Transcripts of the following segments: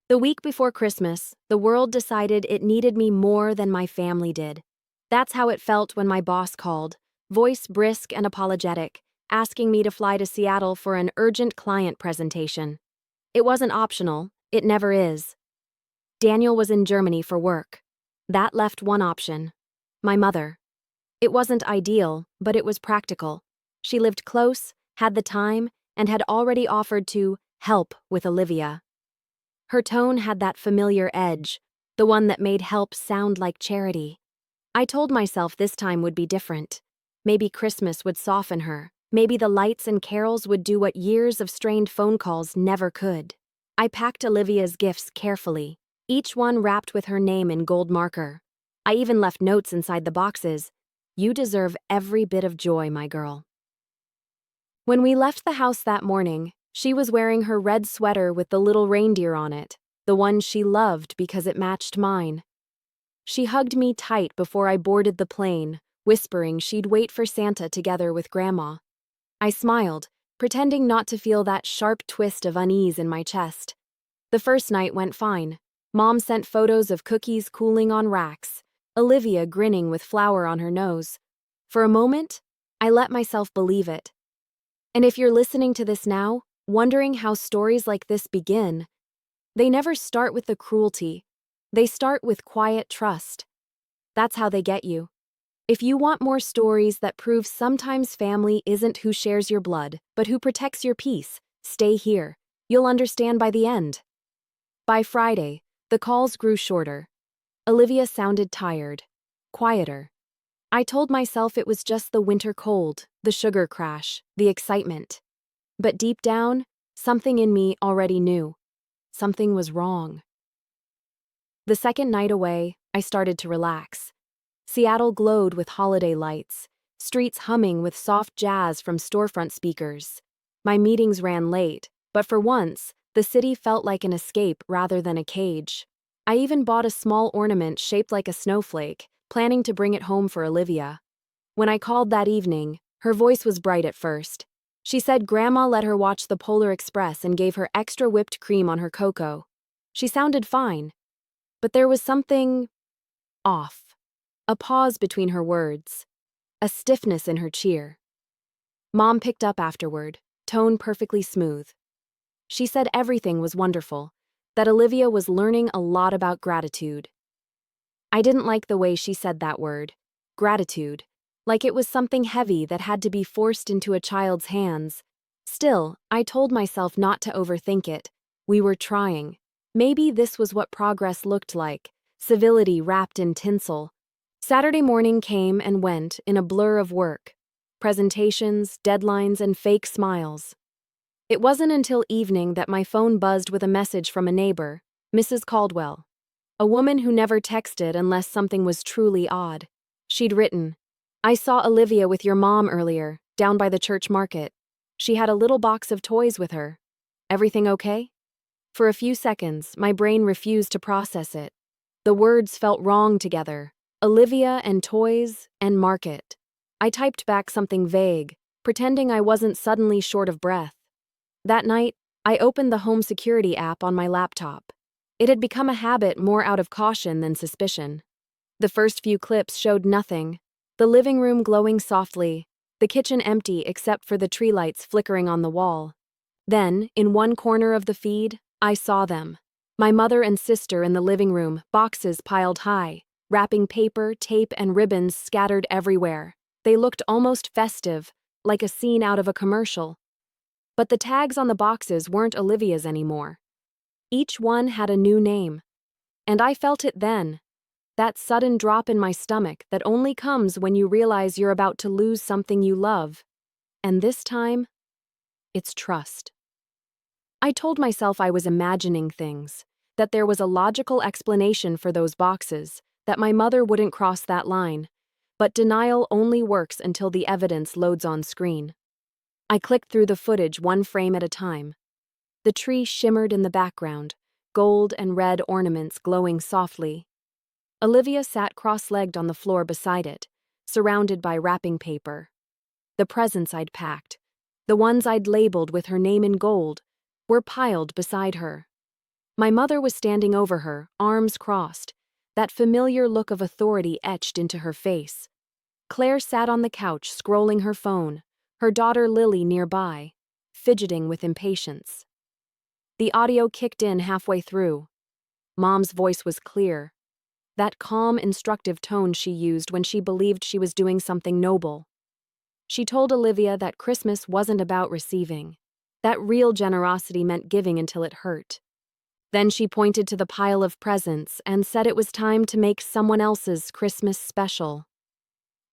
The week before Christmas, the world decided it needed me more than my family did. That's how it felt when my boss called, voice brisk and apologetic, asking me to fly to Seattle for an urgent client presentation. It wasn't optional, it never is. Daniel was in Germany for work. That left one option: my mother. It wasn't ideal, but it was practical. She lived close, had the time, and had already offered to help with Olivia. Her tone had that familiar edge, the one that made help sound like charity. I told myself this time would be different. Maybe Christmas would soften her. Maybe the lights and carols would do what years of strained phone calls never could. I packed Olivia's gifts carefully, each one wrapped with her name in gold marker. I even left notes inside the boxes. You deserve every bit of joy, my girl. When we left the house that morning, she was wearing her red sweater with the little reindeer on it, the one she loved because it matched mine. She hugged me tight before I boarded the plane, whispering she'd wait for Santa together with Grandma. I smiled, pretending not to feel that sharp twist of unease in my chest. The first night went fine. Mom sent photos of cookies cooling on racks, Olivia grinning with flour on her nose. For a moment, I let myself believe it. And if you're listening to this now, wondering how stories like this begin, they never start with the cruelty. They start with quiet trust. That's how they get you. If you want more stories that prove sometimes family isn't who shares your blood, but who protects your peace, stay here. You'll understand by the end. By Friday, the calls grew shorter. Olivia sounded tired, quieter. I told myself it was just the winter cold, the sugar crash, the excitement. But deep down, something in me already knew. Something was wrong. The second night away, I started to relax. Seattle glowed with holiday lights, streets humming with soft jazz from storefront speakers. My meetings ran late, but for once, the city felt like an escape rather than a cage. I even bought a small ornament shaped like a snowflake, planning to bring it home for Olivia. When I called that evening, her voice was bright at first. She said Grandma let her watch the Polar Express and gave her extra whipped cream on her cocoa. She sounded fine, but there was something off. A pause between her words. A stiffness in her cheer. Mom picked up afterward, tone perfectly smooth. She said everything was wonderful, that Olivia was learning a lot about gratitude. I didn't like the way she said that word, gratitude, like it was something heavy that had to be forced into a child's hands. Still, I told myself not to overthink it. We were trying. Maybe this was what progress looked like, civility wrapped in tinsel. Saturday morning came and went in a blur of work. Presentations, deadlines, and fake smiles. It wasn't until evening that my phone buzzed with a message from a neighbor, Mrs. Caldwell. A woman who never texted unless something was truly odd. She'd written, "I saw Olivia with your mom earlier, down by the church market. She had a little box of toys with her. Everything okay?" For a few seconds, my brain refused to process it. The words felt wrong together. Olivia and toys and market. I typed back something vague, pretending I wasn't suddenly short of breath. That night, I opened the home security app on my laptop. It had become a habit more out of caution than suspicion. The first few clips showed nothing. The living room glowing softly, the kitchen empty except for the tree lights flickering on the wall. Then, in one corner of the feed, I saw them. My mother and sister in the living room, boxes piled high, wrapping paper, tape, and ribbons scattered everywhere. They looked almost festive, like a scene out of a commercial. But the tags on the boxes weren't Olivia's anymore. Each one had a new name. And I felt it then. That sudden drop in my stomach that only comes when you realize you're about to lose something you love. And this time, it's trust. I told myself I was imagining things, that there was a logical explanation for those boxes, that my mother wouldn't cross that line. But denial only works until the evidence loads on screen. I clicked through the footage one frame at a time. The tree shimmered in the background, gold and red ornaments glowing softly. Olivia sat cross-legged on the floor beside it, surrounded by wrapping paper. The presents I'd packed, the ones I'd labeled with her name in gold, were piled beside her. My mother was standing over her, arms crossed, that familiar look of authority etched into her face. Claire sat on the couch scrolling her phone, her daughter Lily nearby, fidgeting with impatience. The audio kicked in halfway through. Mom's voice was clear, that calm, instructive tone she used when she believed she was doing something noble. She told Olivia that Christmas wasn't about receiving, that real generosity meant giving until it hurt. Then she pointed to the pile of presents and said it was time to make someone else's Christmas special.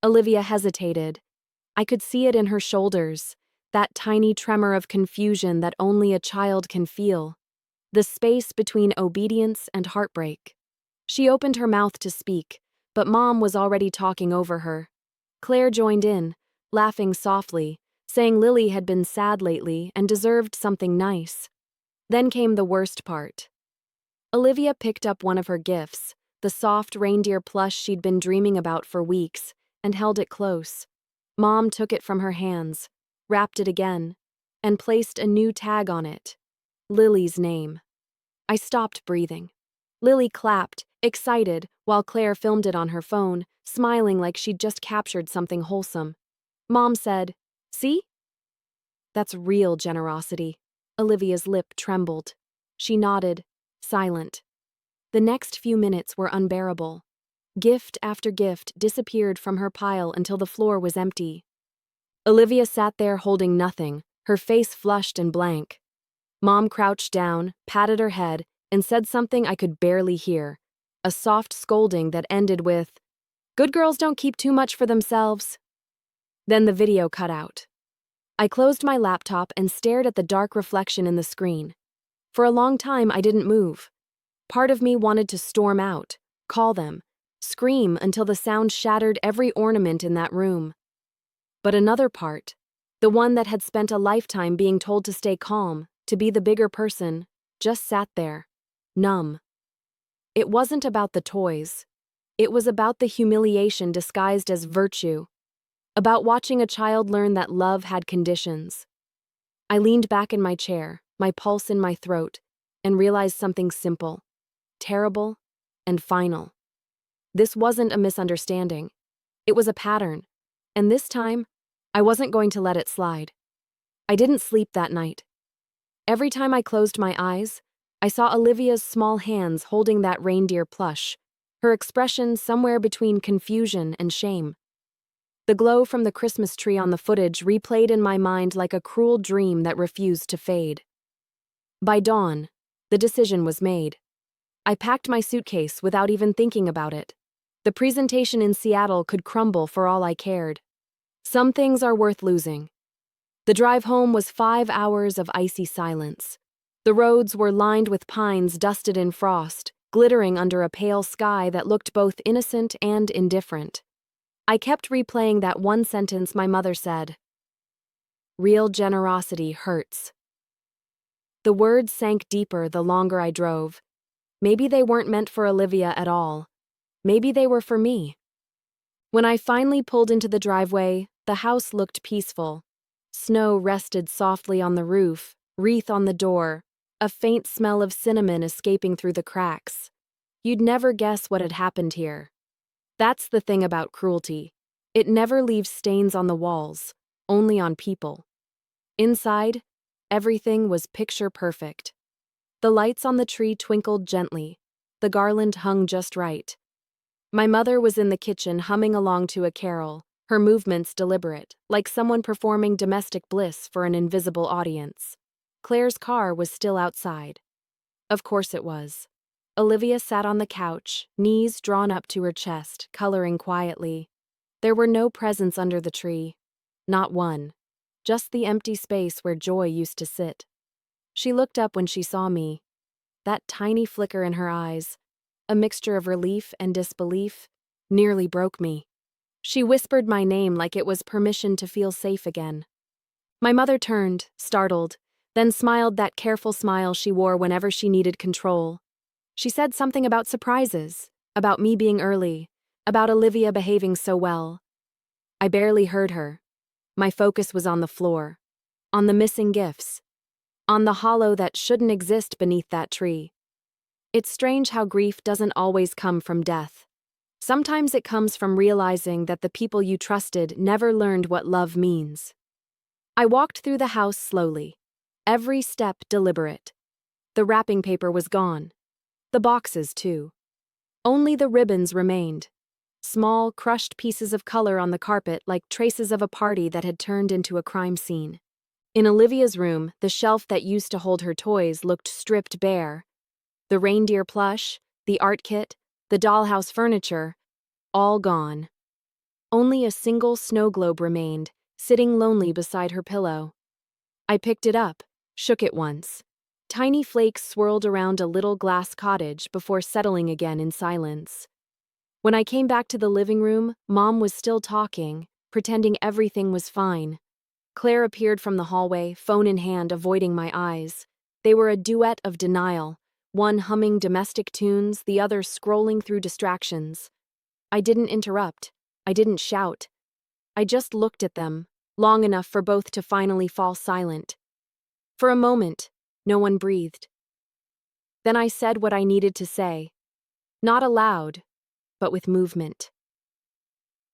Olivia hesitated. I could see it in her shoulders, that tiny tremor of confusion that only a child can feel, the space between obedience and heartbreak. She opened her mouth to speak, but Mom was already talking over her. Claire joined in, laughing softly, saying Lily had been sad lately and deserved something nice. Then came the worst part. Olivia picked up one of her gifts, the soft reindeer plush she'd been dreaming about for weeks, and held it close. Mom took it from her hands, wrapped it again, and placed a new tag on it. Lily's name. I stopped breathing. Lily clapped, excited, while Claire filmed it on her phone, smiling like she'd just captured something wholesome. Mom said, "See? That's real generosity." Olivia's lip trembled. She nodded, silent. The next few minutes were unbearable. Gift after gift disappeared from her pile until the floor was empty. Olivia sat there holding nothing, her face flushed and blank. Mom crouched down, patted her head, and said something I could barely hear, a soft scolding that ended with, "Good girls don't keep too much for themselves." Then the video cut out. I closed my laptop and stared at the dark reflection in the screen. For a long time, I didn't move. Part of me wanted to storm out, call them, scream until the sound shattered every ornament in that room. But another part, the one that had spent a lifetime being told to stay calm, to be the bigger person, just sat there, numb. It wasn't about the toys. It was about the humiliation disguised as virtue, about watching a child learn that love had conditions. I leaned back in my chair, my pulse in my throat, and realized something simple, terrible, and final. This wasn't a misunderstanding. It was a pattern, and this time, I wasn't going to let it slide. I didn't sleep that night. Every time I closed my eyes, I saw Olivia's small hands holding that reindeer plush, her expression somewhere between confusion and shame. The glow from the Christmas tree on the footage replayed in my mind like a cruel dream that refused to fade. By dawn, the decision was made. I packed my suitcase without even thinking about it. The presentation in Seattle could crumble for all I cared. Some things are worth losing. The drive home was 5 hours of icy silence. The roads were lined with pines dusted in frost, glittering under a pale sky that looked both innocent and indifferent. I kept replaying that one sentence my mother said. "Real generosity hurts." The words sank deeper the longer I drove. Maybe they weren't meant for Olivia at all. Maybe they were for me. When I finally pulled into the driveway, the house looked peaceful. Snow rested softly on the roof, wreath on the door, a faint smell of cinnamon escaping through the cracks. You'd never guess what had happened here. That's the thing about cruelty. It never leaves stains on the walls, only on people. Inside, everything was picture perfect. The lights on the tree twinkled gently. The garland hung just right. My mother was in the kitchen humming along to a carol, her movements deliberate, like someone performing domestic bliss for an invisible audience. Claire's car was still outside. Of course it was. Olivia sat on the couch, knees drawn up to her chest, coloring quietly. There were no presents under the tree. Not one. Just the empty space where joy used to sit. She looked up when she saw me. That tiny flicker in her eyes, a mixture of relief and disbelief, nearly broke me. She whispered my name like it was permission to feel safe again. My mother turned, startled, then smiled that careful smile she wore whenever she needed control. She said something about surprises, about me being early, about Olivia behaving so well. I barely heard her. My focus was on the floor, on the missing gifts, on the hollow that shouldn't exist beneath that tree. It's strange how grief doesn't always come from death. Sometimes it comes from realizing that the people you trusted never learned what love means. I walked through the house slowly, every step deliberate. The wrapping paper was gone. The boxes, too. Only the ribbons remained. Small, crushed pieces of color on the carpet like traces of a party that had turned into a crime scene. In Olivia's room, the shelf that used to hold her toys looked stripped bare. The reindeer plush, the art kit, the dollhouse furniture, all gone. Only a single snow globe remained, sitting lonely beside her pillow. I picked it up, shook it once. Tiny flakes swirled around a little glass cottage before settling again in silence. When I came back to the living room, Mom was still talking, pretending everything was fine. Claire appeared from the hallway, phone in hand, avoiding my eyes. They were a duet of denial, one humming domestic tunes, the other scrolling through distractions. I didn't interrupt. I didn't shout. I just looked at them, long enough for both to finally fall silent. For a moment, no one breathed. Then I said what I needed to say. Not aloud, but with movement.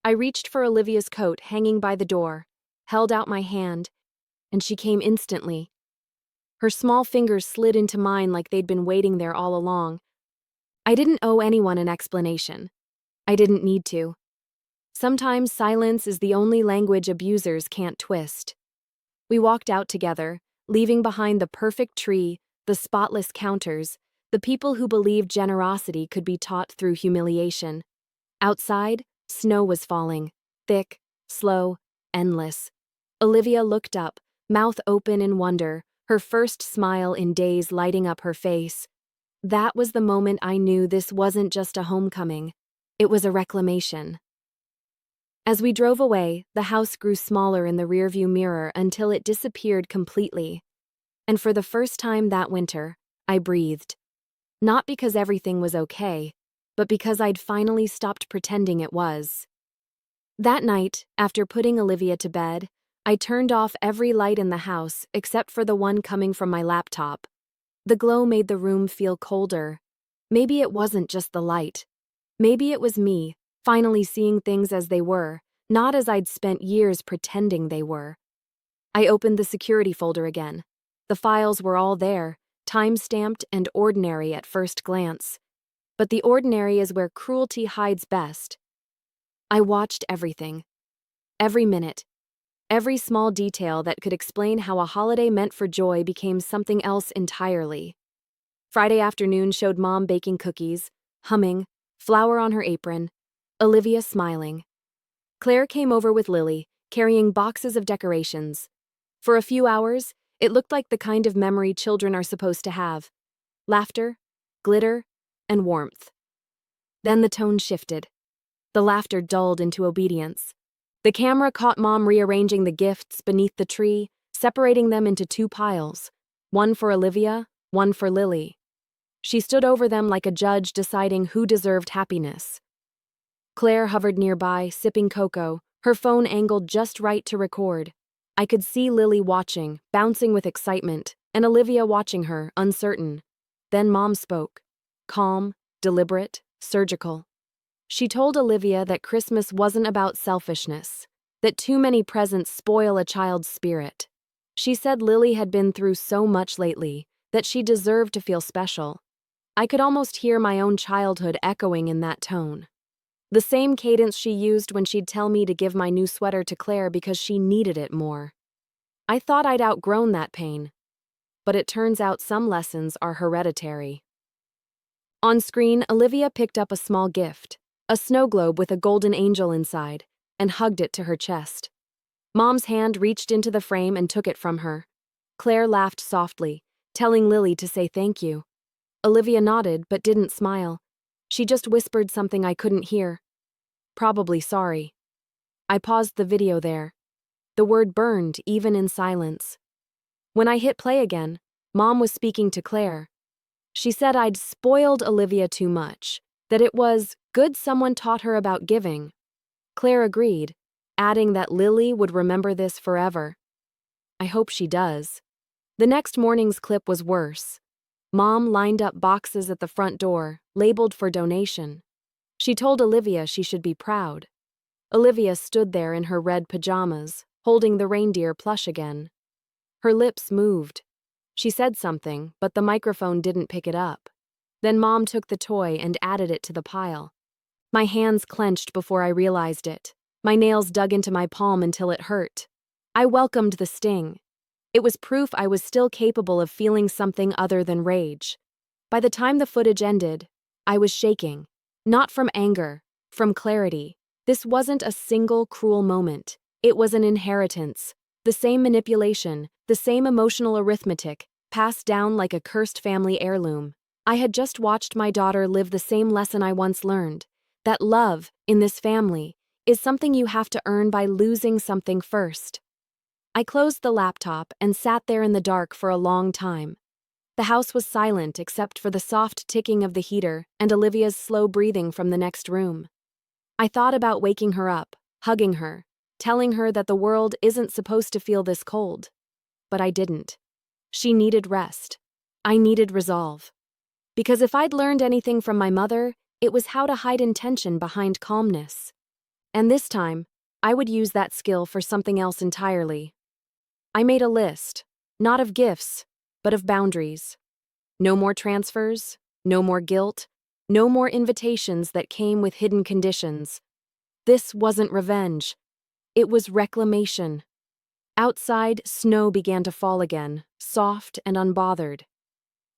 I reached for Olivia's coat hanging by the door, held out my hand, and she came instantly. Her small fingers slid into mine like they'd been waiting there all along. I didn't owe anyone an explanation. I didn't need to. Sometimes silence is the only language abusers can't twist. We walked out together, leaving behind the perfect tree, the spotless counters, the people who believed generosity could be taught through humiliation. Outside, snow was falling, thick, slow, endless. Olivia looked up, mouth open in wonder, her first smile in days lighting up her face. That was the moment I knew this wasn't just a homecoming. It was a reclamation. As we drove away, the house grew smaller in the rearview mirror until it disappeared completely. And for the first time that winter, I breathed. Not because everything was okay, but because I'd finally stopped pretending it was. That night, after putting Olivia to bed, I turned off every light in the house except for the one coming from my laptop. The glow made the room feel colder. Maybe it wasn't just the light. Maybe it was me, finally seeing things as they were, not as I'd spent years pretending they were. I opened the security folder again. The files were all there, time-stamped and ordinary at first glance. But the ordinary is where cruelty hides best. I watched everything. Every minute. Every small detail that could explain how a holiday meant for joy became something else entirely. Friday afternoon showed Mom baking cookies, humming, flour on her apron, Olivia smiling. Claire came over with Lily, carrying boxes of decorations. For a few hours, it looked like the kind of memory children are supposed to have. Laughter, glitter, and warmth. Then the tone shifted. The laughter dulled into obedience. The camera caught Mom rearranging the gifts beneath the tree, separating them into two piles, one for Olivia, one for Lily. She stood over them like a judge deciding who deserved happiness. Claire hovered nearby, sipping cocoa, her phone angled just right to record. I could see Lily watching, bouncing with excitement, and Olivia watching her, uncertain. Then Mom spoke. Calm, deliberate, surgical. She told Olivia that Christmas wasn't about selfishness, that too many presents spoil a child's spirit. She said Lily had been through so much lately, that she deserved to feel special. I could almost hear my own childhood echoing in that tone. The same cadence she used when she'd tell me to give my new sweater to Claire because she needed it more. I thought I'd outgrown that pain, but it turns out some lessons are hereditary. On screen, Olivia picked up a small gift, a snow globe with a golden angel inside, and hugged it to her chest. Mom's hand reached into the frame and took it from her. Claire laughed softly, telling Lily to say thank you. Olivia nodded but didn't smile. She just whispered something I couldn't hear. Probably sorry. I paused the video there. The word burned even in silence. When I hit play again, Mom was speaking to Claire. She said I'd spoiled Olivia too much, that it was good someone taught her about giving. Claire agreed, adding that Lily would remember this forever. I hope she does. The next morning's clip was worse. Mom lined up boxes at the front door, labeled for donation. She told Olivia she should be proud. Olivia stood there in her red pajamas, holding the reindeer plush again. Her lips moved. She said something, but the microphone didn't pick it up. Then Mom took the toy and added it to the pile. My hands clenched before I realized it. My nails dug into my palm until it hurt. I welcomed the sting. It was proof I was still capable of feeling something other than rage. By the time the footage ended, I was shaking. Not from anger, from clarity. This wasn't a single cruel moment. It was an inheritance. The same manipulation, the same emotional arithmetic, passed down like a cursed family heirloom. I had just watched my daughter live the same lesson I once learned. That love, in this family, is something you have to earn by losing something first. I closed the laptop and sat there in the dark for a long time. The house was silent except for the soft ticking of the heater and Olivia's slow breathing from the next room. I thought about waking her up, hugging her, telling her that the world isn't supposed to feel this cold. But I didn't. She needed rest. I needed resolve. Because if I'd learned anything from my mother, it was how to hide intention behind calmness. And this time, I would use that skill for something else entirely. I made a list, not of gifts, but of boundaries. No more transfers, no more guilt, no more invitations that came with hidden conditions. This wasn't revenge. It was reclamation. Outside, snow began to fall again, soft and unbothered.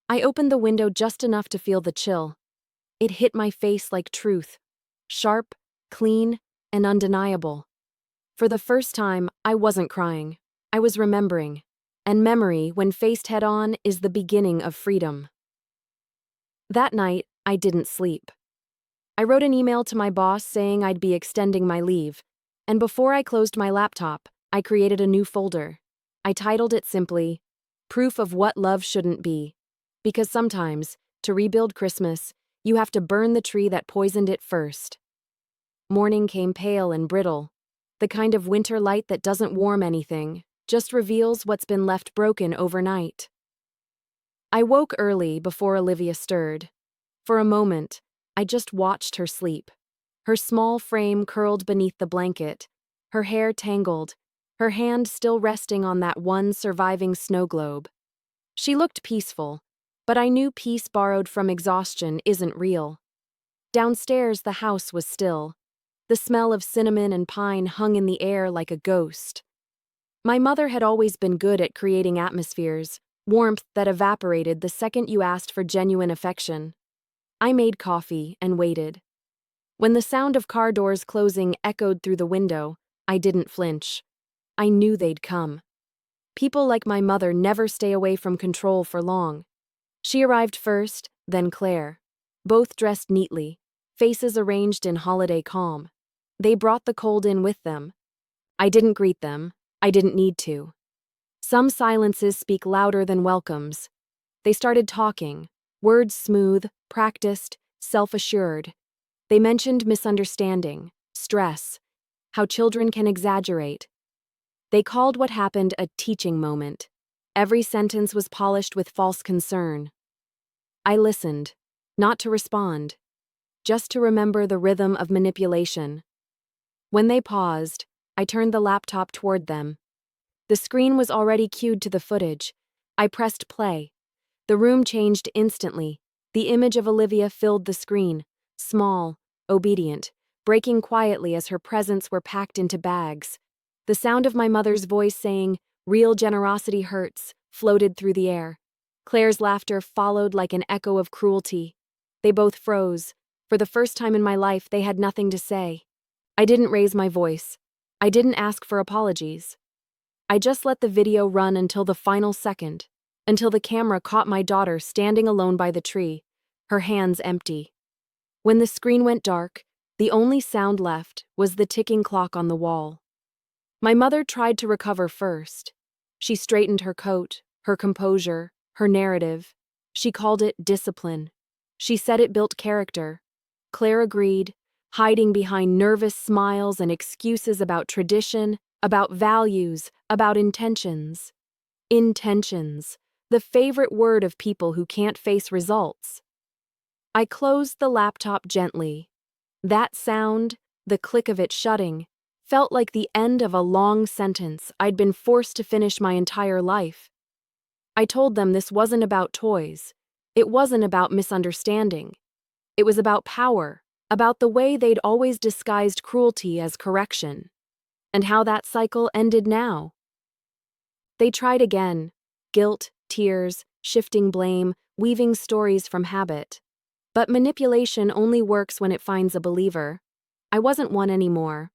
I opened the window just enough to feel the chill. It hit my face like truth. Sharp, clean, and undeniable. For the first time, I wasn't crying. I was remembering. And memory, when faced head-on, is the beginning of freedom. That night, I didn't sleep. I wrote an email to my boss saying I'd be extending my leave, and before I closed my laptop, I created a new folder. I titled it simply, Proof of What Love Shouldn't Be. Because sometimes, to rebuild Christmas, you have to burn the tree that poisoned it first. Morning came pale and brittle, the kind of winter light that doesn't warm anything, just reveals what's been left broken overnight. I woke early before Olivia stirred. For a moment, I just watched her sleep. Her small frame curled beneath the blanket, her hair tangled, her hand still resting on that one surviving snow globe. She looked peaceful, but I knew peace borrowed from exhaustion isn't real. Downstairs, the house was still. The smell of cinnamon and pine hung in the air like a ghost. My mother had always been good at creating atmospheres, warmth that evaporated the second you asked for genuine affection. I made coffee and waited. When the sound of car doors closing echoed through the window, I didn't flinch. I knew they'd come. People like my mother never stay away from control for long. She arrived first, then Claire. Both dressed neatly, faces arranged in holiday calm. They brought the cold in with them. I didn't greet them. I didn't need to. Some silences speak louder than welcomes. They started talking, words smooth, practiced, self-assured. They mentioned misunderstanding, stress, how children can exaggerate. They called what happened a teaching moment. Every sentence was polished with false concern. I listened, not to respond, just to remember the rhythm of manipulation. When they paused, I turned the laptop toward them. The screen was already cued to the footage. I pressed play. The room changed instantly. The image of Olivia filled the screen, small, obedient, breaking quietly as her presents were packed into bags. The sound of my mother's voice saying, "Real generosity hurts," floated through the air. Claire's laughter followed like an echo of cruelty. They both froze. For the first time in my life, they had nothing to say. I didn't raise my voice. I didn't ask for apologies. I just let the video run until the final second, until the camera caught my daughter standing alone by the tree, her hands empty. When the screen went dark, the only sound left was the ticking clock on the wall. My mother tried to recover first. She straightened her coat, her composure, her narrative. She called it discipline. She said it built character. Claire agreed, hiding behind nervous smiles and excuses about tradition, about values, about intentions. Intentions. the favorite word of people who can't face results. I closed the laptop gently. That sound, the click of it shutting, felt like the end of a long sentence I'd been forced to finish my entire life. I told them this wasn't about toys. It wasn't about misunderstanding. It was about power, about the way they'd always disguised cruelty as correction, and how that cycle ended now. They tried again. Guilt, tears, shifting blame, weaving stories from habit. But manipulation only works when it finds a believer. I wasn't one anymore.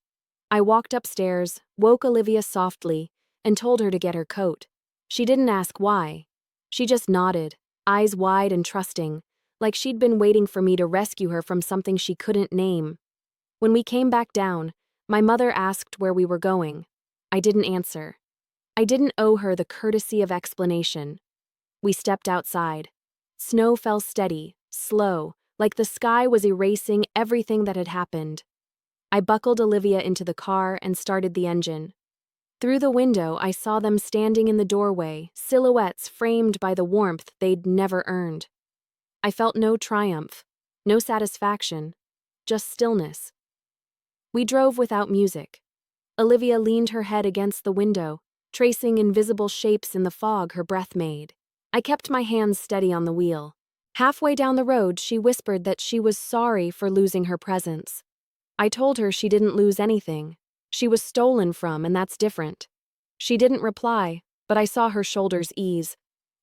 I walked upstairs, woke Olivia softly, and told her to get her coat. She didn't ask why. She just nodded, eyes wide and trusting, like she'd been waiting for me to rescue her from something she couldn't name. When we came back down, my mother asked where we were going. I didn't answer. I didn't owe her the courtesy of explanation. We stepped outside. Snow fell steady, slow, like the sky was erasing everything that had happened. I buckled Olivia into the car and started the engine. Through the window, I saw them standing in the doorway, silhouettes framed by the warmth they'd never earned. I felt no triumph, no satisfaction, just stillness. We drove without music. Olivia leaned her head against the window, tracing invisible shapes in the fog her breath made. I kept my hands steady on the wheel. Halfway down the road, she whispered that she was sorry for losing her presence. I told her she didn't lose anything. She was stolen from, and that's different. She didn't reply, but I saw her shoulders ease.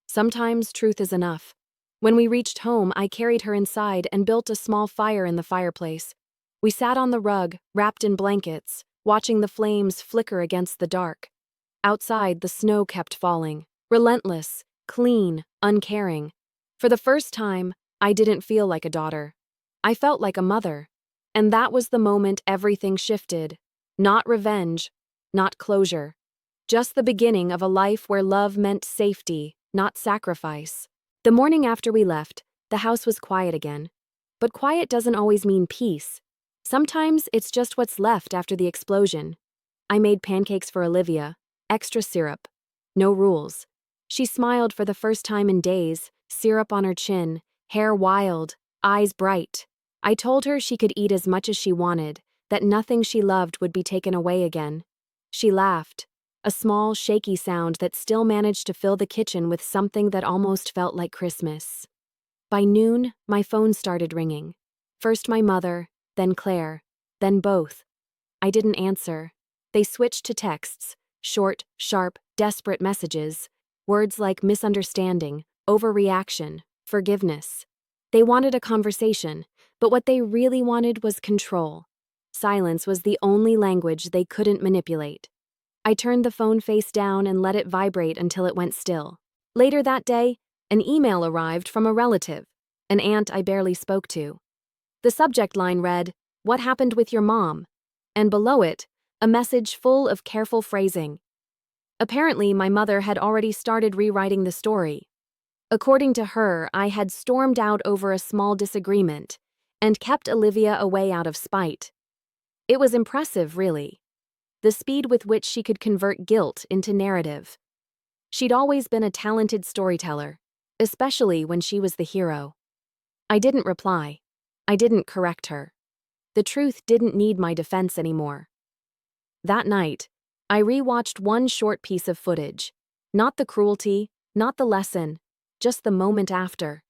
Sometimes truth is enough. When we reached home, I carried her inside and built a small fire in the fireplace. We sat on the rug, wrapped in blankets, watching the flames flicker against the dark. Outside, the snow kept falling, relentless, clean, uncaring. For the first time, I didn't feel like a daughter. I felt like a mother. And that was the moment everything shifted. Not revenge, not closure. Just the beginning of a life where love meant safety, not sacrifice. The morning after we left, the house was quiet again. But quiet doesn't always mean peace. Sometimes it's just what's left after the explosion. I made pancakes for Olivia, extra syrup. No rules. She smiled for the first time in days, syrup on her chin, hair wild, eyes bright. I told her she could eat as much as she wanted, that nothing she loved would be taken away again. She laughed, a small, shaky sound that still managed to fill the kitchen with something that almost felt like Christmas. By noon, my phone started ringing. First my mother, then Claire, then both. I didn't answer. They switched to texts, short, sharp, desperate messages, words like misunderstanding, overreaction, forgiveness. They wanted a conversation, but what they really wanted was control. Silence was the only language they couldn't manipulate. I turned the phone face down and let it vibrate until it went still. Later that day, an email arrived from a relative, an aunt I barely spoke to. The subject line read, "What happened with your mom?" And below it, a message full of careful phrasing. Apparently, my mother had already started rewriting the story. According to her, I had stormed out over a small disagreement and kept Olivia away out of spite. It was impressive, really. The speed with which she could convert guilt into narrative. She'd always been a talented storyteller, especially when she was the hero. I didn't reply. I didn't correct her. The truth didn't need my defense anymore. That night, I rewatched one short piece of footage. Not the cruelty, not the lesson, just the moment after.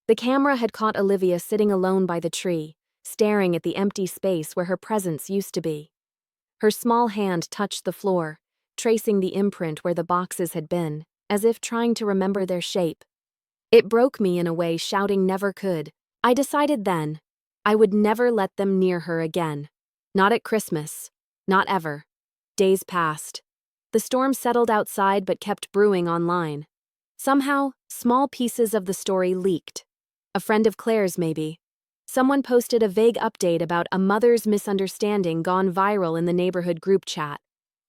The camera had caught Olivia sitting alone by the tree, staring at the empty space where her presence used to be. Her small hand touched the floor, tracing the imprint where the boxes had been, as if trying to remember their shape. It broke me in a way shouting never could. I decided then, I would never let them near her again. Not at Christmas. Not ever. Days passed. The storm settled outside but kept brewing online. Somehow, small pieces of the story leaked. A friend of Claire's, maybe. Someone posted a vague update about a mother's misunderstanding gone viral in the neighborhood group chat.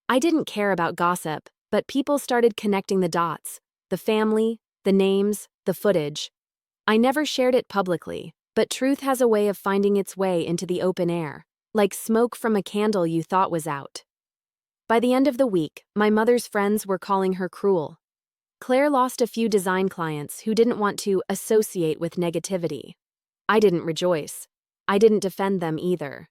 I didn't care about gossip, but people started connecting the dots. The family, the names, the footage. I never shared it publicly, but truth has a way of finding its way into the open air, like smoke from a candle you thought was out. By the end of the week, my mother's friends were calling her cruel. Claire lost a few design clients who didn't want to associate with negativity. I didn't rejoice. I didn't defend them either.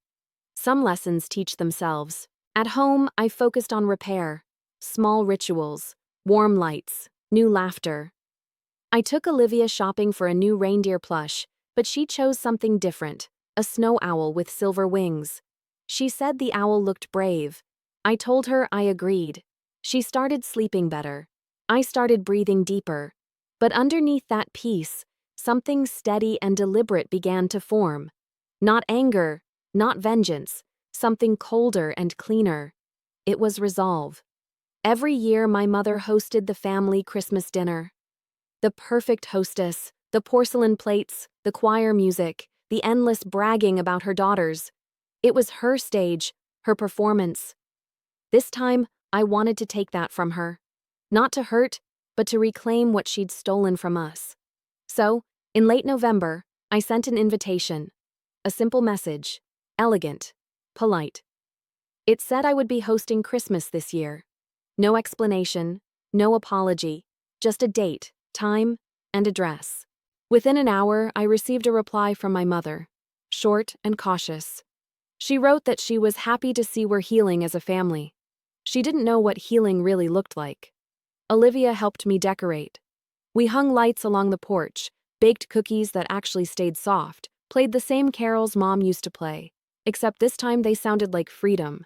Some lessons teach themselves. At home, I focused on repair, small rituals, warm lights, new laughter. I took Olivia shopping for a new reindeer plush, but she chose something different, a snow owl with silver wings. She said the owl looked brave. I told her I agreed. She started sleeping better. I started breathing deeper. But underneath that peace, something steady and deliberate began to form. Not anger, not vengeance, something colder and cleaner. It was resolve. Every year my mother hosted the family Christmas dinner. The perfect hostess, the porcelain plates, the choir music, the endless bragging about her daughters. It was her stage, her performance. This time, I wanted to take that from her. Not to hurt, but to reclaim what she'd stolen from us. So, in late November, I sent an invitation. A simple message, elegant, polite. It said I would be hosting Christmas this year. No explanation, no apology, just a date, time, and address. Within an hour, I received a reply from my mother, short and cautious. She wrote that she was happy to see we're healing as a family. She didn't know what healing really looked like. Olivia helped me decorate. We hung lights along the porch, baked cookies that actually stayed soft, played the same carols Mom used to play, except this time they sounded like freedom.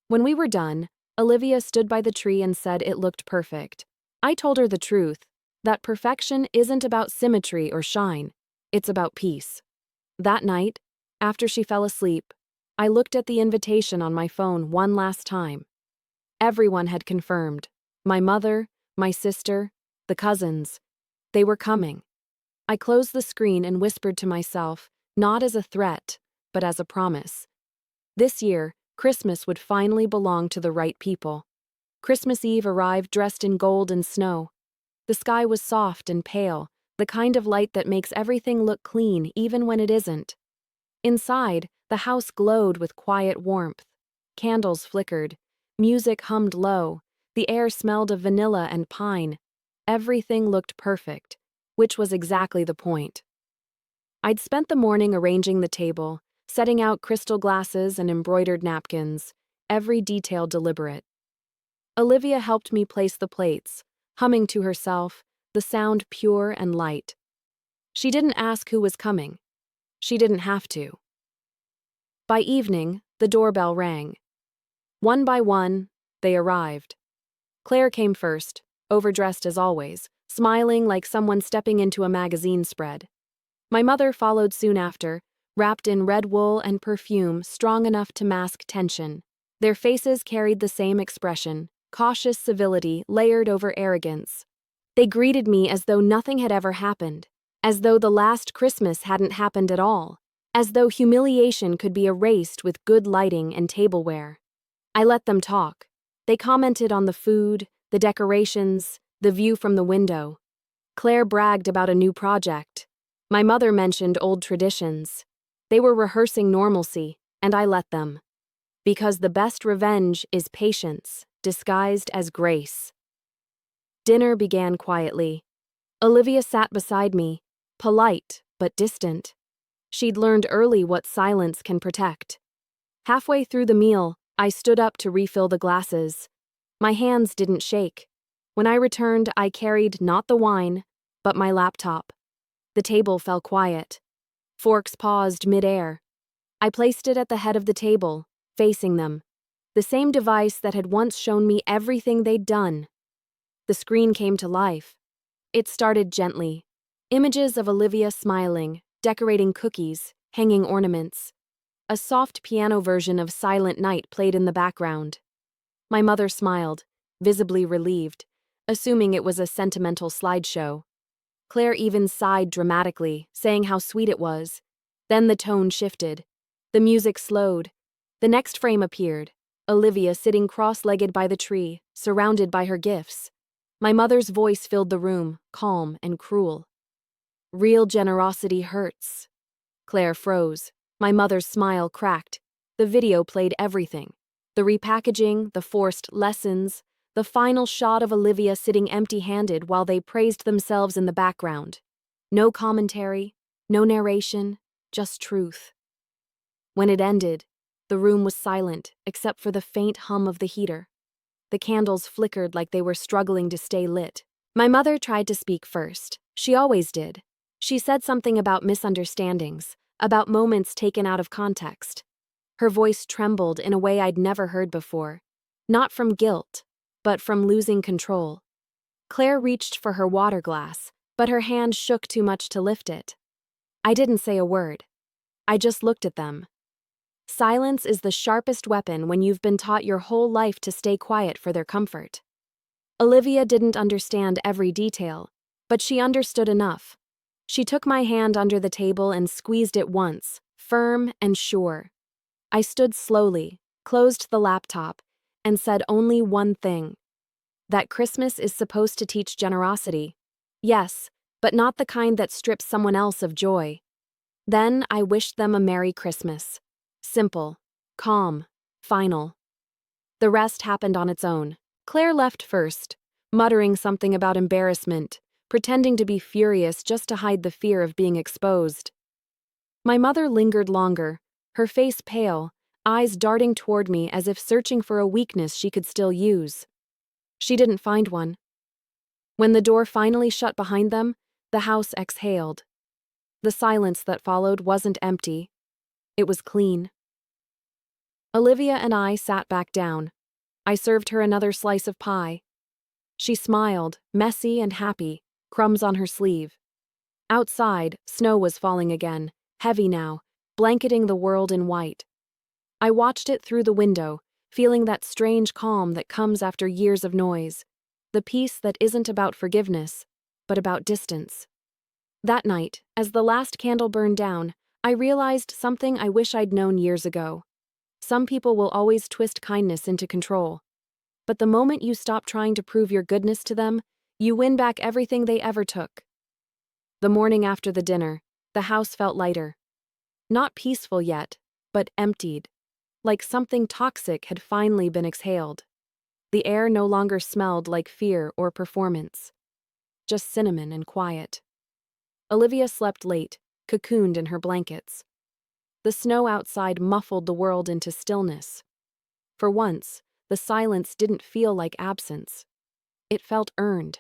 When we were done, Olivia stood by the tree and said it looked perfect. I told her the truth, that perfection isn't about symmetry or shine, it's about peace. That night, after she fell asleep, I looked at the invitation on my phone one last time. Everyone had confirmed. My mother, my sister, the cousins. They were coming. I closed the screen and whispered to myself, not as a threat, but as a promise. This year, Christmas would finally belong to the right people. Christmas Eve arrived dressed in gold and snow. The sky was soft and pale, the kind of light that makes everything look clean even when it isn't. Inside, the house glowed with quiet warmth. Candles flickered. Music hummed low. The air smelled of vanilla and pine. Everything looked perfect, which was exactly the point. I'd spent the morning arranging the table, setting out crystal glasses and embroidered napkins, every detail deliberate. Olivia helped me place the plates, humming to herself, the sound pure and light. She didn't ask who was coming. She didn't have to. By evening, the doorbell rang. One by one, they arrived. Claire came first, overdressed as always, smiling like someone stepping into a magazine spread. My mother followed soon after, wrapped in red wool and perfume strong enough to mask tension. Their faces carried the same expression, cautious civility layered over arrogance. They greeted me as though nothing had ever happened, as though the last Christmas hadn't happened at all, as though humiliation could be erased with good lighting and tableware. I let them talk. They commented on the food, the decorations, the view from the window. Claire bragged about a new project. My mother mentioned old traditions. They were rehearsing normalcy, and I let them. Because the best revenge is patience, disguised as grace. Dinner began quietly. Olivia sat beside me, polite but distant. She'd learned early what silence can protect. Halfway through the meal, I stood up to refill the glasses. My hands didn't shake. When I returned, I carried not the wine, but my laptop. The table fell quiet. Forks paused mid-air. I placed it at the head of the table, facing them. The same device that had once shown me everything they'd done. The screen came to life. It started gently. Images of Olivia smiling, decorating cookies, hanging ornaments. A soft piano version of Silent Night played in the background. My mother smiled, visibly relieved, assuming it was a sentimental slideshow. Claire even sighed dramatically, saying how sweet it was. Then the tone shifted. The music slowed. The next frame appeared, Olivia sitting cross-legged by the tree, surrounded by her gifts. My mother's voice filled the room, calm and cruel. Real generosity hurts. Claire froze. My mother's smile cracked. The video played everything. The repackaging, the forced lessons, the final shot of Olivia sitting empty-handed while they praised themselves in the background. No commentary, no narration, just truth. When it ended, the room was silent except for the faint hum of the heater. The candles flickered like they were struggling to stay lit. My mother tried to speak first. She always did. She said something about misunderstandings, about moments taken out of context. Her voice trembled in a way I'd never heard before. Not from guilt, but from losing control. Claire reached for her water glass, but her hand shook too much to lift it. I didn't say a word. I just looked at them. Silence is the sharpest weapon when you've been taught your whole life to stay quiet for their comfort. Olivia didn't understand every detail, but she understood enough. She took my hand under the table and squeezed it once, firm and sure. I stood slowly, closed the laptop, and said only one thing. That Christmas is supposed to teach generosity. Yes, but not the kind that strips someone else of joy. Then I wished them a Merry Christmas. Simple, calm, final. The rest happened on its own. Claire left first, muttering something about embarrassment, pretending to be furious just to hide the fear of being exposed. My mother lingered longer, her face pale, eyes darting toward me as if searching for a weakness she could still use. She didn't find one. When the door finally shut behind them, the house exhaled. The silence that followed wasn't empty. It was clean. Olivia and I sat back down. I served her another slice of pie. She smiled, messy and happy, crumbs on her sleeve. Outside, snow was falling again, heavy now, blanketing the world in white. I watched it through the window, feeling that strange calm that comes after years of noise, the peace that isn't about forgiveness, but about distance. That night, as the last candle burned down, I realized something I wish I'd known years ago. Some people will always twist kindness into control. But the moment you stop trying to prove your goodness to them, you win back everything they ever took. The morning after the dinner, the house felt lighter. Not peaceful yet, but emptied. Like something toxic had finally been exhaled. The air no longer smelled like fear or performance. Just cinnamon and quiet. Olivia slept late, cocooned in her blankets. The snow outside muffled the world into stillness. For once, the silence didn't feel like absence. It felt earned.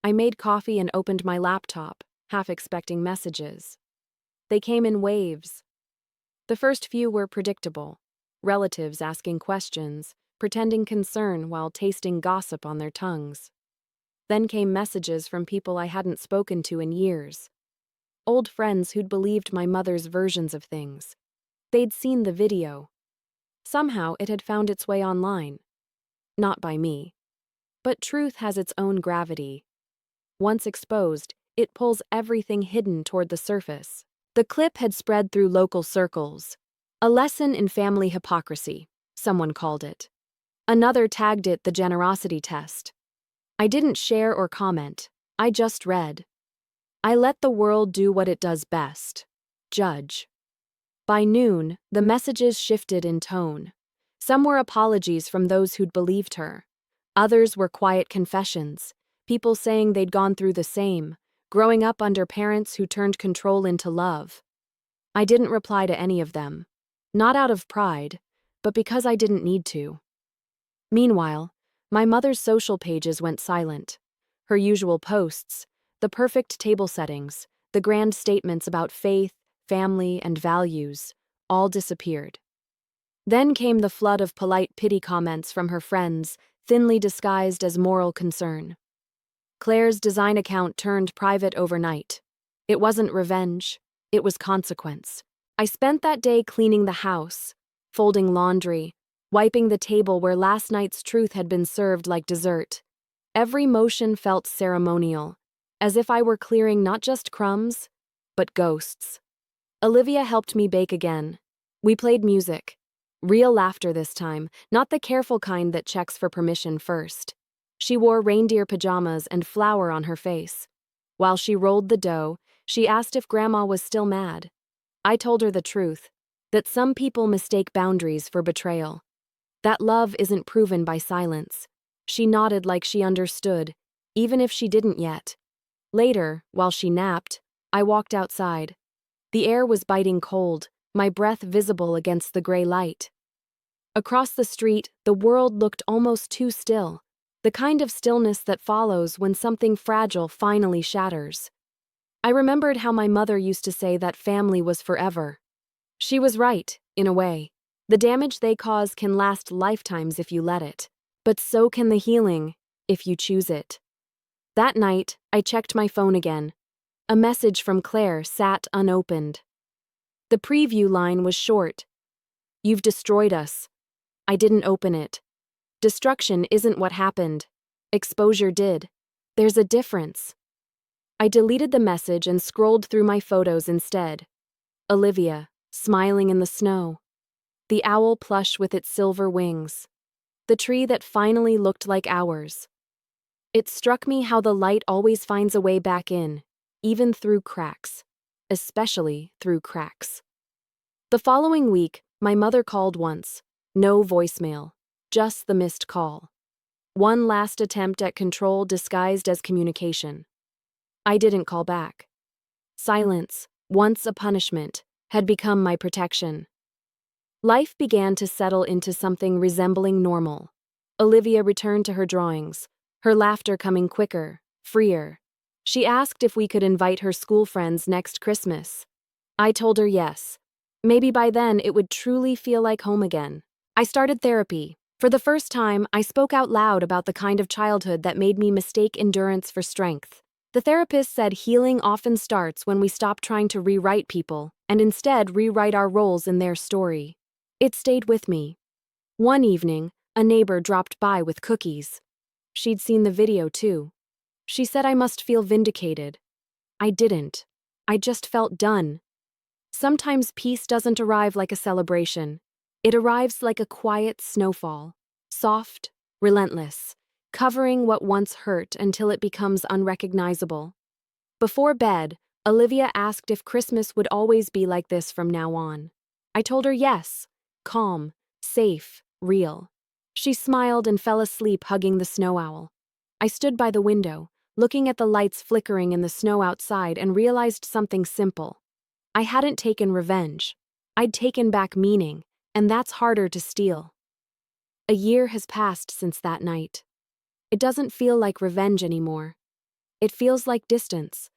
I made coffee and opened my laptop, half expecting messages. They came in waves. The first few were predictable. Relatives asking questions, pretending concern while tasting gossip on their tongues. Then came messages from people I hadn't spoken to in years. Old friends who'd believed my mother's versions of things. They'd seen the video. Somehow it had found its way online. Not by me. But truth has its own gravity. Once exposed, it pulls everything hidden toward the surface. The clip had spread through local circles. A lesson in family hypocrisy, someone called it. Another tagged it the generosity test. I didn't share or comment. I just read. I let the world do what it does best. Judge. By noon, the messages shifted in tone. Some were apologies from those who'd believed her. Others were quiet confessions, people saying they'd gone through the same, growing up under parents who turned control into love. I didn't reply to any of them. Not out of pride, but because I didn't need to. Meanwhile, my mother's social pages went silent. Her usual posts, the perfect table settings, the grand statements about faith, family, and values, all disappeared. Then came the flood of polite pity comments from her friends, thinly disguised as moral concern. Claire's design account turned private overnight. It wasn't revenge, it was consequence. I spent that day cleaning the house, folding laundry, wiping the table where last night's truth had been served like dessert. Every motion felt ceremonial, as if I were clearing not just crumbs, but ghosts. Olivia helped me bake again. We played music. Real laughter this time, not the careful kind that checks for permission first. She wore reindeer pajamas and flour on her face. While she rolled the dough, she asked if Grandma was still mad. I told her the truth, that some people mistake boundaries for betrayal. That love isn't proven by silence. She nodded like she understood, even if she didn't yet. Later, while she napped, I walked outside. The air was biting cold, my breath visible against the gray light. Across the street, the world looked almost too still, the kind of stillness that follows when something fragile finally shatters. I remembered how my mother used to say that family was forever. She was right, in a way. The damage they cause can last lifetimes if you let it. But so can the healing, if you choose it. That night, I checked my phone again. A message from Claire sat unopened. The preview line was short. "You've destroyed us." I didn't open it. Destruction isn't what happened. Exposure did. There's a difference. I deleted the message and scrolled through my photos instead. Olivia, smiling in the snow. The owl plush with its silver wings. The tree that finally looked like ours. It struck me how the light always finds a way back in, even through cracks. Especially through cracks. The following week, my mother called once. No voicemail. Just the missed call. One last attempt at control disguised as communication. I didn't call back. Silence, once a punishment, had become my protection. Life began to settle into something resembling normal. Olivia returned to her drawings, her laughter coming quicker, freer. She asked if we could invite her school friends next Christmas. I told her yes. Maybe by then it would truly feel like home again. I started therapy. For the first time, I spoke out loud about the kind of childhood that made me mistake endurance for strength. The therapist said healing often starts when we stop trying to rewrite people and instead rewrite our roles in their story. It stayed with me. One evening, a neighbor dropped by with cookies. She'd seen the video too. She said I must feel vindicated. I didn't. I just felt done. Sometimes peace doesn't arrive like a celebration. It arrives like a quiet snowfall, soft, relentless, covering what once hurt until it becomes unrecognizable. Before bed, Olivia asked if Christmas would always be like this from now on. I told her yes, calm, safe, real. She smiled and fell asleep hugging the snow owl. I stood by the window, looking at the lights flickering in the snow outside and realized something simple. I hadn't taken revenge. I'd taken back meaning, and that's harder to steal. A year has passed since that night. It doesn't feel like revenge anymore. It feels like distance,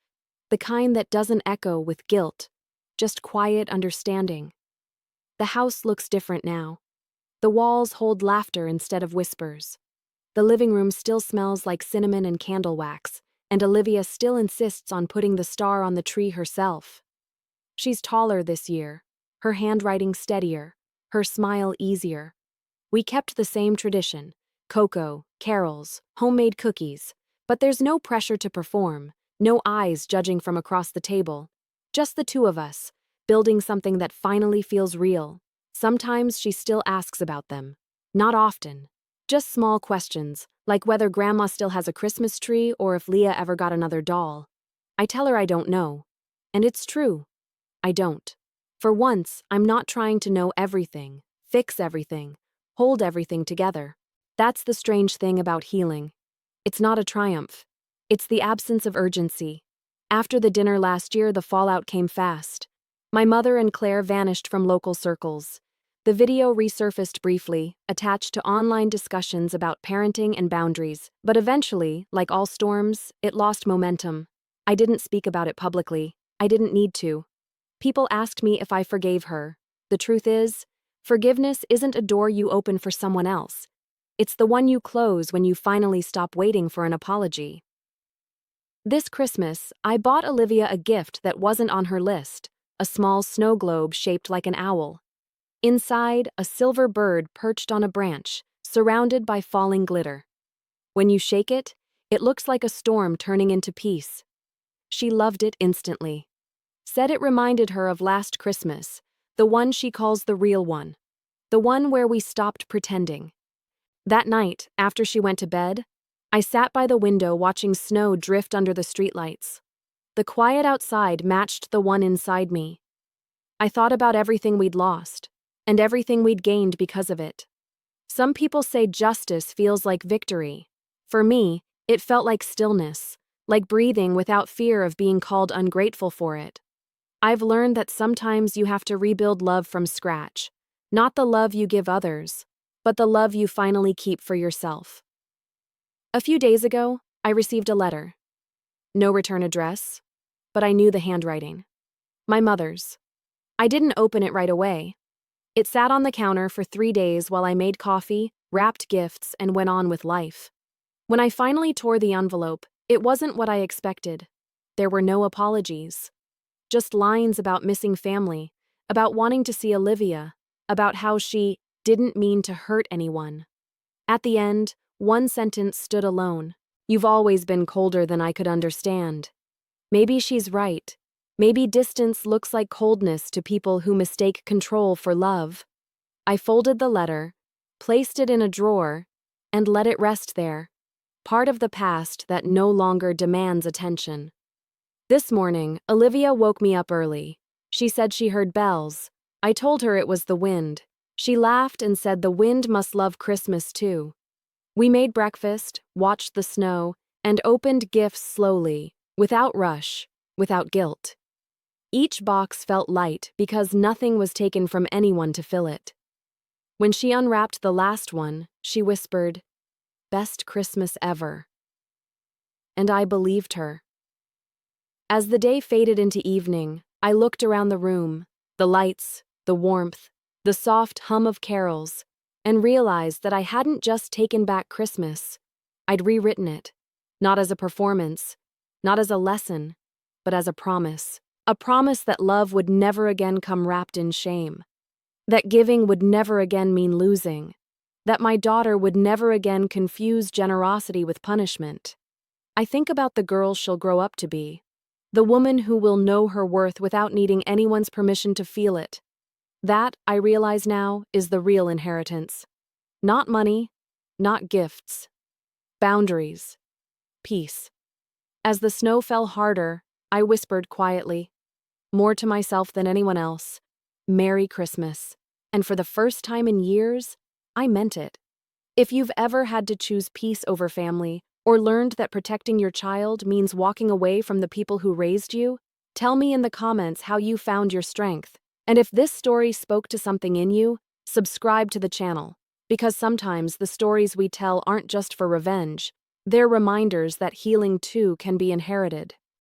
the kind that doesn't echo with guilt, just quiet understanding. The house looks different now. The walls hold laughter instead of whispers. The living room still smells like cinnamon and candle wax, and Olivia still insists on putting the star on the tree herself. She's taller this year, her handwriting steadier, her smile easier. We kept the same tradition, cocoa, carols, homemade cookies, but there's no pressure to perform, no eyes judging from across the table. Just the two of us, building something that finally feels real. Sometimes she still asks about them. Not often. Just small questions, like whether Grandma still has a Christmas tree or if Leah ever got another doll. I tell her I don't know. And it's true. I don't. For once, I'm not trying to know everything, fix everything, hold everything together. That's the strange thing about healing. It's not a triumph. It's the absence of urgency. After the dinner last year, the fallout came fast. My mother and Claire vanished from local circles. The video resurfaced briefly, attached to online discussions about parenting and boundaries, but eventually, like all storms, it lost momentum. I didn't speak about it publicly. I didn't need to. People asked me if I forgave her. The truth is, forgiveness isn't a door you open for someone else. It's the one you close when you finally stop waiting for an apology. This Christmas, I bought Olivia a gift that wasn't on her list, a small snow globe shaped like an owl. Inside, a silver bird perched on a branch, surrounded by falling glitter. When you shake it, it looks like a storm turning into peace. She loved it instantly. Said it reminded her of last Christmas, the one she calls the real one. The one where we stopped pretending. That night, after she went to bed, I sat by the window watching snow drift under the streetlights. The quiet outside matched the one inside me. I thought about everything we'd lost, and everything we'd gained because of it. Some people say justice feels like victory. For me, it felt like stillness, like breathing without fear of being called ungrateful for it. I've learned that sometimes you have to rebuild love from scratch, not the love you give others, but the love you finally keep for yourself. A few days ago, I received a letter. No return address, but I knew the handwriting. My mother's. I didn't open it right away. It sat on the counter for 3 days while I made coffee, wrapped gifts, and went on with life. When I finally tore the envelope, it wasn't what I expected. There were no apologies. Just lines about missing family, about wanting to see Olivia, about how she didn't mean to hurt anyone. At the end, one sentence stood alone. "You've always been colder than I could understand." Maybe she's right. Maybe distance looks like coldness to people who mistake control for love. I folded the letter, placed it in a drawer, and let it rest there, part of the past that no longer demands attention. This morning, Olivia woke me up early. She said she heard bells. I told her it was the wind. She laughed and said the wind must love Christmas too. We made breakfast, watched the snow, and opened gifts slowly, without rush, without guilt. Each box felt light because nothing was taken from anyone to fill it. When she unwrapped the last one, she whispered, "Best Christmas ever." And I believed her. As the day faded into evening, I looked around the room, the lights, the warmth, the soft hum of carols, and realized that I hadn't just taken back Christmas. I'd rewritten it, not as a performance, not as a lesson, but as a promise. A promise that love would never again come wrapped in shame, that giving would never again mean losing, that my daughter would never again confuse generosity with punishment. I think about the girl she'll grow up to be, the woman who will know her worth without needing anyone's permission to feel it. That, I realize now, is the real inheritance. Not money, not gifts. Boundaries. Peace. As the snow fell harder, I whispered quietly, more to myself than anyone else, "Merry Christmas." And for the first time in years, I meant it. If you've ever had to choose peace over family, or learned that protecting your child means walking away from the people who raised you, tell me in the comments how you found your strength. And if this story spoke to something in you, subscribe to the channel, because sometimes the stories we tell aren't just for revenge, they're reminders that healing too can be inherited.